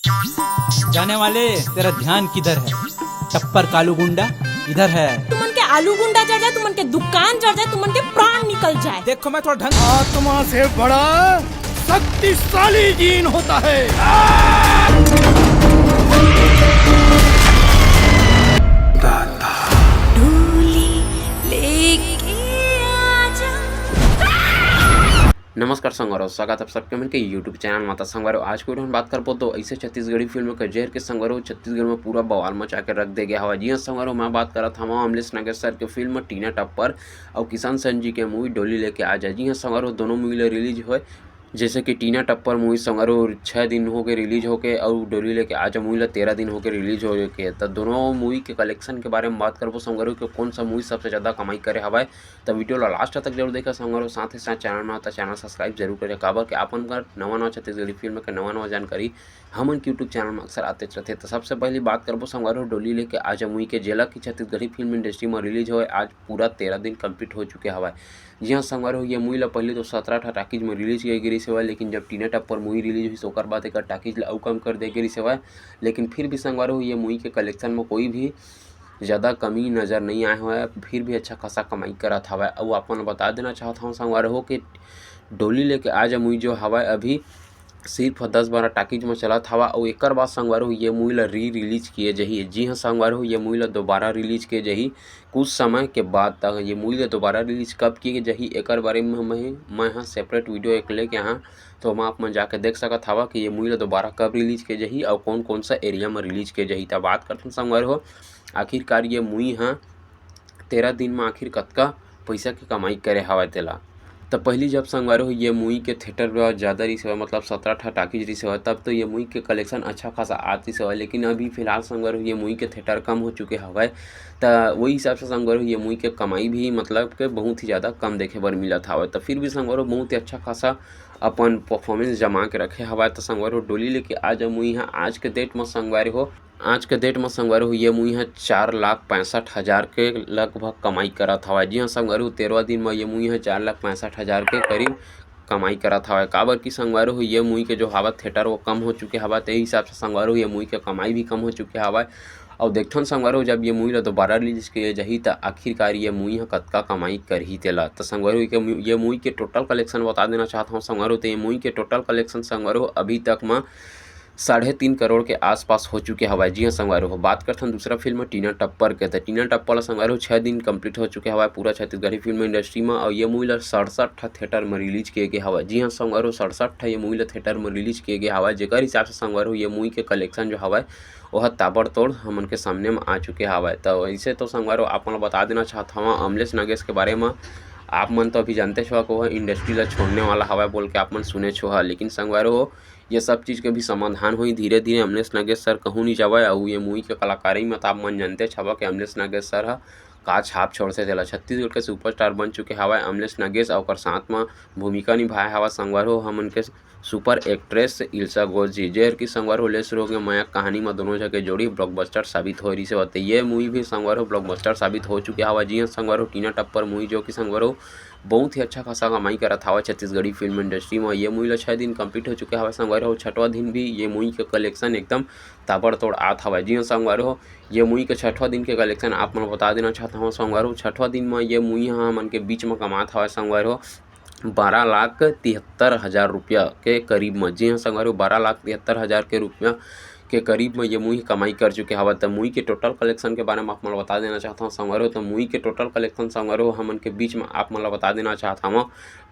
जाने वाले, तेरा ध्यान किधर है? टप्पर कालू गुंडा इधर है। तुमन के आलू गुंडा जड़ जाए, तुमन के दुकान जड़ जाए, तुमन के प्राण निकल जाए। देखो मैं थोड़ा ढंग आत्मा से बड़ा शक्तिशाली जीन होता है। नमस्कार संगवारो, स्वागत है सबके मन के यूट्यूब चैनल माता संगवारो। आज को हम बात करबो तो ऐसे छत्तीसगढ़ी फिल्म के जहर के संगवारो छत्तीसगढ़ में पूरा बवाल मचा के रख दे गया हवा। जी हाँ संगवारो, मैं बात करत हूँ अमलेश नागेश्वर के फिल्म टीना टप्पर और किशन सेन जी के मूवी डोली लेके आ जाए। जी हाँ संगवारो, दोनों मूवी रिलीज हुए। जैसे कि टीना टप्पर मूवी संगवारो 6 दिन हो गए रिलीज होके और डोली लेके आज मूवी 13 दिन होके रिलीज हो के। तो दोनों मूवी के कलेक्शन के बारे में बात करबो संगवारो कि कौन सा मूवी सबसे ज़्यादा कमाई करे हवाए। तो वीडियो ला लास्ट तक जरूर देखा संगवारो। साथ ही साथ चैनल में आता चैनल सब्सक्राइब जरूर करें, काबर कि अपन का नवा छत्तीसगढ़ी फिल्म के नवा जानकारी हमन के यूट्यूब चैनल में अक्सर आते रहते। तो सबसे पहले बात करबो संगवारो डोली लेके आज मूवी के जेला की छत्तीसगढ़ी फिल्म इंडस्ट्री में रिलीज हुए। आज पूरा 13 दिन कंप्लीट हो चुके हवाए। जी हाँ संगवारो, ये मूवी पहले तो 17 टाकीज में रिलीज की गई सेवा, लेकिन जब टीना टप्पर मूवी रिलीज हुई तो ओकर बाद एक टाकीज ला कम कर दे गई सेवा। लेकिन फिर भी संगवारो ये मूवी के कलेक्शन में कोई भी ज़्यादा कमी नज़र नहीं आया हुआ है, फिर भी अच्छा खासा कमाई करत हवा। और आपको बता देना चाहता हूँ संगवारो कि डोली लेके आज मूवी जो हवा अभी सिर्फ 10-12 टाकीज में चला था और एक बाद संगवारो ये मूवी रिलीज किए जही। जी हाँ संगवारो, ये मूवी दोबारा रिलीज किए जही कुछ समय के बाद तक। ये मूवी दोबारा रिलीज कब किए जही एक बारे में मैं यहाँ सेपरेट वीडियो एक लेके यहाँ तो हम आप मन जाके देख सकत हवा कि ये मूवी दोबारा कब रिलीज किए जही और कौन कौन सा एरिया में रिलीज किए जही। तब बात करते हैं संगवारो आखिरकार ये मूवी हाँ 13 दिन में आखिर कतका पैसा के कमाई करे हवा तेला। तो पहली जब संगवारो ये मूवी के थिएटर ज़्यादा रही सेवा, मतलब 17 टाकीज रही सेवा, तब तो ये मूवी के कलेक्शन अच्छा खासा आती सेवा। लेकिन अभी फिलहाल संगवारो ये मूवी के थिएटर कम हो चुके हवाए। तो वही हिसाब से संगवारो ये मूवी के कमाई भी मतलब के बहुत ही ज़्यादा कम देखे बर मिला था। तो फिर भी संगवारो बहुत ही अच्छा खासा अपन परफॉर्मेंस जमा के रखे हवा। तो संगवारो डोली लेके आज मूवी है आज के डेट में संगवारो ये मूवी है 4,65,000 के लगभग कमाई करत हवा। जी हाँ संगवारो 13 दिन में ये मूवी है 4,65,000 के करीब कमाई करत हवा। काबर की संगवारो ये मूवी के जो हवा थिएटर वो कम हो चुके हवा, तो हिसाब से संगवारो ये मूवी के कमाई भी कम हो चुके हवा। और देखथन संगवारो जब ये मूवी दोबारा रिलीज किए जही तो आखिरकार ये मूवी कतका कमाई कर ही तेला। तो संगवारो ये मूवी के टोटल कलेक्शन बता देना चाहता हूँ संगवारो। तो ये मूवी के टोटल कलेक्शन संगवारो अभी तक में 3.5 करोड़ के आसपास हो चुके हवा। जी हाँ संगवारो, बात करते हैं दूसरा फिल्म टीना टप्पर के। तो टीना टप्पर संगवारो 6 दिन कंप्लीट हो चुके हवा पूरा छत्तीसगढ़ी फिल्म इंडस्ट्री में। और ये मूवी 67 थिएटर में रिलीज किए गए हवा। जी हाँ संगवारो 67 ये मूवी थिएटर में रिलीज किए गए हवा, जेकर हिसाब से संगवारो ये मूवी के कलेक्शन जो हवा वह ताबड़तोड़ हमन के सामने में आ चुके हवा। तो ऐसे तो संगवारो आप मन बता देना चाहता हूँ अमलेश नागेश के बारे में। आप मन तो अभी जानते छो कि वह इंडस्ट्री ला छोड़ने वाला हवा बोल के आप मन सुने छो, लेकिन संगवारो ये सब चीज़ के भी समाधान हुई धीरे धीरे। अमलेश नागेश सर कहूँ नहीं जावा और ये मूवी के कलाकारी में तो आप मन जानते छवा कि अमलेश नागेश सर हा का छाप छोड़ते थे। छत्तीसगढ़ के सुपरस्टार बन चुके हवा अमलेश नागेश और साथ में भूमिका निभाया हवा संगवारो हमन के सुपर एक्ट्रेस इल्सा घोष जी, जेर की संगवारो लेस रोग में माया कहानी में दोनों जगह जोड़ी ब्लॉकबस्टर साबित हो रही से होते। ये मूवी भी संगवारो ब्लॉकबस्टर साबित हो चुके हवा। जी हाँ संगवारो टीना टप्पर मूवी जो कि संगवारो बहुत ही अच्छा खासा कमाई करत हवा छत्तीसगढ़ी फिल्म इंडस्ट्री में। ये मूवी 6 दिन कंप्लीट हो चुके हवा संगवारो। 6वां दिन भी ये मूवी के कलेक्शन एकदम ताबड़तोड़ आत हवा। जी हाँ संगवारो, ये मूवी के 6वां दिन के कलेक्शन आप मन बता देना चाहता हूँ संगवारो। 6वां दिन में ये मूवी हमन के बीच में कमात हवा संगवारो 12,73,000 रुपया के करीब में। जी हाँ संगवारो 12,73,000 के रुपया के करीब में ये मूवी कमाई कर चुके हवा। तो मूवी के टोटल कलेक्शन के बारे में आप मन बता देना चाहता हूँ संगवारो। तो मूवी के टोटल कलेक्शन संगवारो हमन के बीच में आप मन बता देना चाहता हूँ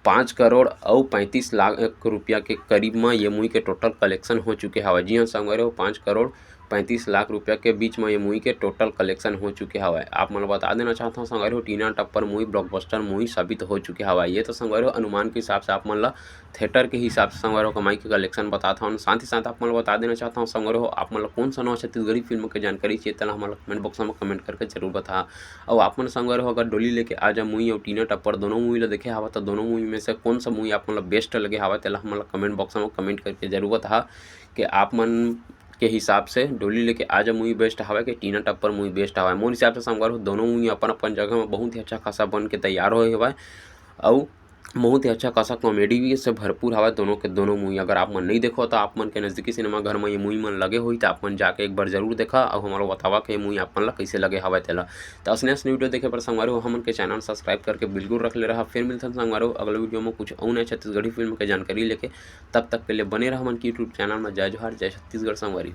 5 करोड़ और 35 लाख रुपया के करीब में ये मूवी के टोटल कलेक्शन हो चुके हवा। जी हाँ संगवारो 5 करोड़ 35 लाख रुपया के बीच में ये मूवी के टोटल कलेक्शन हो चुके हवा। आप मन बता देना चाहता हूँ संगवारो टीना टप्पर मूवी ब्लॉकबस्टर मूवी साबित हो चुके हवा। ये तो संगवारो अनुमान के हिसाब से आप मन ला थिएटर के हिसाब से संगवारो कमाई के कलेक्शन बताता हूँ। साथ ही साथ आप मन बता देना चाहता हूँ संगवारो आप मन कौन सा नवा छत्तीसगढ़ी फिल्म के जानकारी चाहिए तो हमारा कमेंट बॉक्स में कमेंट करके जरूर बता। और आप मन संगवारो अगर डोली लेके आज मूवी और टीना टप्पर दोनों मूवी देखे हवा तो दोनों मूवी में से कौन सा मूवी आप मन बेस्ट लगे हवा तो हमारा कमेंट बॉक्स में कमेंट करके जरूर बता कि आप मन के हिसाब से डोली लेके आज मूवी बेस्ट हवा कि टीना टप्पर मूवी बेस्ट हवा। मोर हिसाब से संगवारो दोनों मूवी अपन अपन जगह में बहुत ही अच्छा खासा बन के तैयार होए हवा और बहुत ही अच्छा खासा कॉमेडी भी से भरपूर हवा दोनों के दोनों मूवी। अगर आप मन नहीं देखो तो आप मन के नज़दीकी सिनेमा घर में ये मूवी मन लगे हुई तो आप मन जाके एक बार जरूर देखा और हमारा बतावा कि ये मूवी आप मन ला कैसे लगे हवा तेला। तो असने वीडियो देखे पर संगवारो हमन के चैनल सब्सक्राइब करके बिल्कुल रख ले रहा। फिर मिलते हैं संगवारो अगले वीडियो में कुछ और नया छत्तीसगढ़ी फिल्म के जानकारी लेके। तब तक के लिए बने रहा मन की यूट्यूब चैनल में। जय जोहार, जय छत्तीसगढ़ संगवारी।